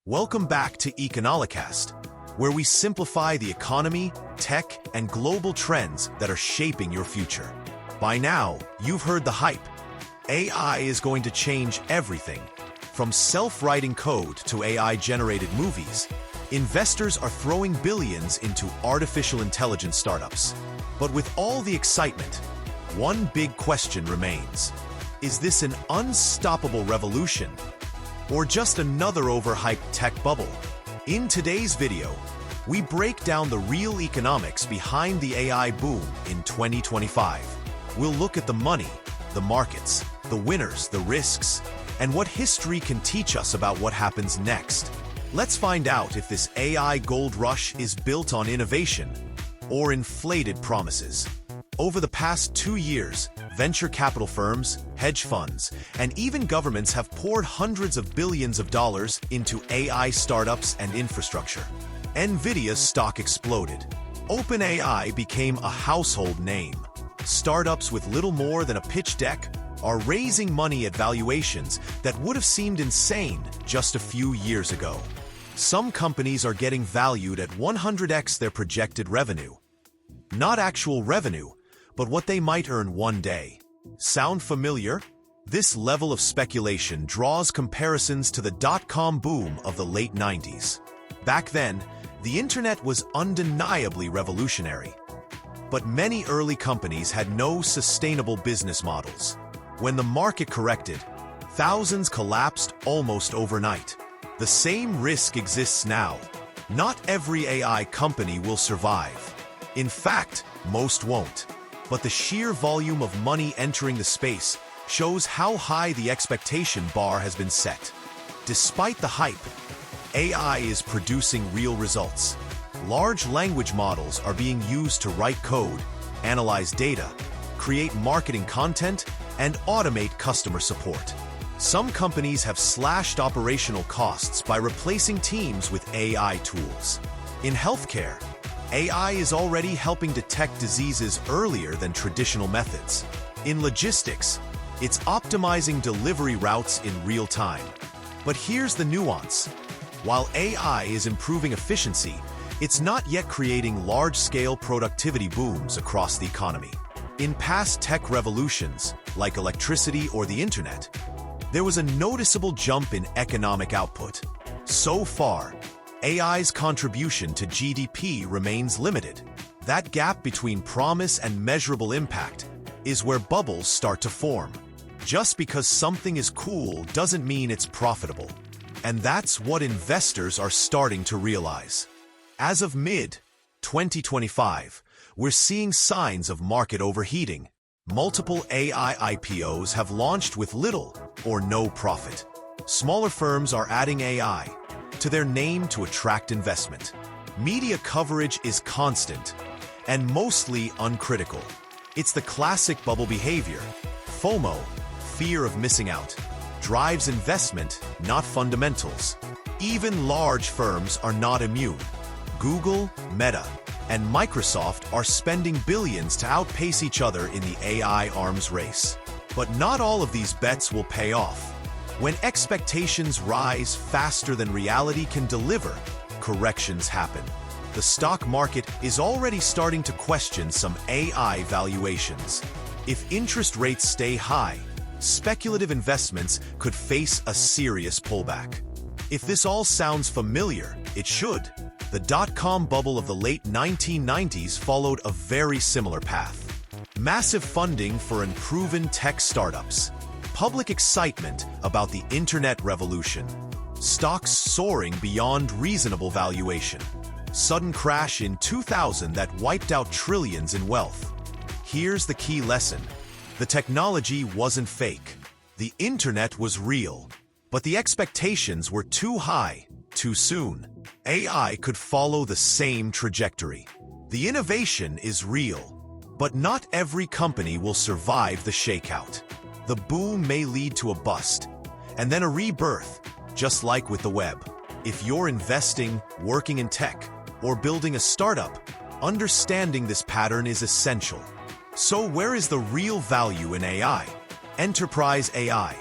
Welcome back to Econolocast, where we simplify the economy, tech, and global trends that are shaping your future. By now, you've heard the hype. AI is going to change everything. From self-writing code to AI-generated movies, investors are throwing billions into artificial intelligence startups. But with all the excitement, one big question remains. Is this an unstoppable revolution? Or just another overhyped tech bubble? In today's video, we break down the real economics behind the AI boom in 2025. We'll look at the money, the markets, the winners, the risks, and what history can teach us about what happens next. Let's find out if this AI gold rush is built on innovation or inflated promises. Over the past 2 years, venture capital firms, hedge funds, and even governments have poured hundreds of billions of dollars into AI startups and infrastructure. Nvidia's stock exploded. OpenAI became a household name. Startups with little more than a pitch deck are raising money at valuations that would have seemed insane just a few years ago. Some companies are getting valued at 100x their projected revenue. Not actual revenue, but what they might earn one day. Sound familiar? This level of speculation draws comparisons to the dot-com boom of the late 90s. Back then, the internet was undeniably revolutionary. But many early companies had no sustainable business models. When the market corrected, thousands collapsed almost overnight. The same risk exists now. Not every AI company will survive. In fact, most won't. But the sheer volume of money entering the space shows how high the expectation bar has been set. Despite the hype, AI is producing real results. Large language models are being used to write code, analyze data, create marketing content, and automate customer support. Some companies have slashed operational costs by replacing teams with AI tools. In healthcare, AI is already helping detect diseases earlier than traditional methods. In logistics, it's optimizing delivery routes in real time. But here's the nuance. While AI is improving efficiency, it's not yet creating large-scale productivity booms across the economy. In past tech revolutions, like electricity or the internet, there was a noticeable jump in economic output. So far, AI's contribution to GDP remains limited. That gap between promise and measurable impact is where bubbles start to form. Just because something is cool doesn't mean it's profitable. And that's what investors are starting to realize. As of mid-2025, we're seeing signs of market overheating. Multiple AI IPOs have launched with little or no profit. Smaller firms are adding AI to their name to attract investment. Media coverage is constant and mostly uncritical. It's the classic bubble behavior. FOMO, fear of missing out, drives investment, not fundamentals. Even large firms are not immune. Google, Meta, and Microsoft are spending billions to outpace each other in the AI arms race. But not all of these bets will pay off. When expectations rise faster than reality can deliver, corrections happen. The stock market is already starting to question some AI valuations. If interest rates stay high, speculative investments could face a serious pullback. If this all sounds familiar, it should. The dot-com bubble of the late 1990s followed a very similar path. Massive funding for unproven tech startups. Public excitement about the internet revolution. Stocks soaring beyond reasonable valuation. Sudden crash in 2000 that wiped out trillions in wealth. Here's the key lesson. The technology wasn't fake. The internet was real. But the expectations were too high, too soon. AI could follow the same trajectory. The innovation is real, but not every company will survive the shakeout. The boom may lead to a bust, and then a rebirth, just like with the web. If you're investing, working in tech, or building a startup, understanding this pattern is essential. So where is the real value in AI? Enterprise AI.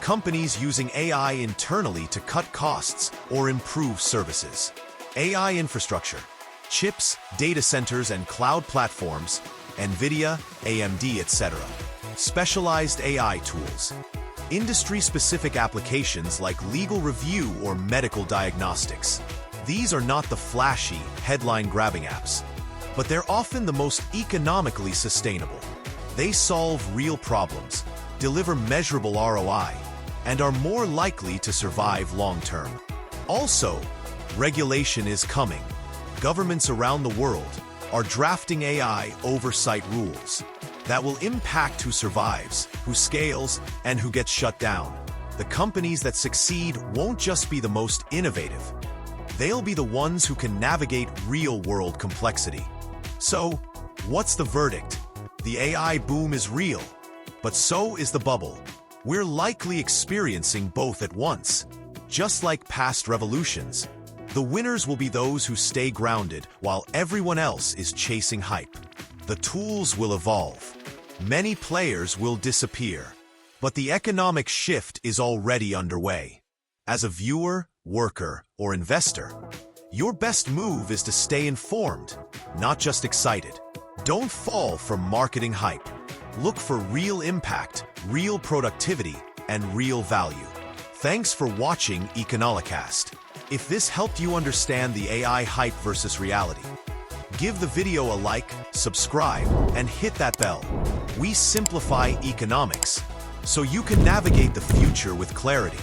companies using AI internally to cut costs or improve services. AI infrastructure, chips, data centers, and cloud platforms, NVIDIA, AMD, etc. Specialized AI tools, industry-specific applications like legal review or medical diagnostics. These are not the flashy, headline-grabbing apps, but they're often the most economically sustainable. They solve real problems, deliver measurable ROI, and are more likely to survive long-term. Also, regulation is coming. Governments around the world are drafting AI oversight rules that will impact who survives, who scales, and who gets shut down. The companies that succeed won't just be the most innovative. They'll be the ones who can navigate real-world complexity. So, what's the verdict? The AI boom is real, but so is the bubble. We're likely experiencing both at once. Just like past revolutions, the winners will be those who stay grounded while everyone else is chasing hype. The tools will evolve. Many players will disappear, but the economic shift is already underway. As a viewer, worker, or investor, your best move is to stay informed, not just excited. Don't fall for marketing hype. Look for real impact, real productivity, and real value. Thanks for watching Econolocast. If this helped you understand the AI hype versus reality, give the video a like, subscribe, and hit that bell. We simplify economics so you can navigate the future with clarity.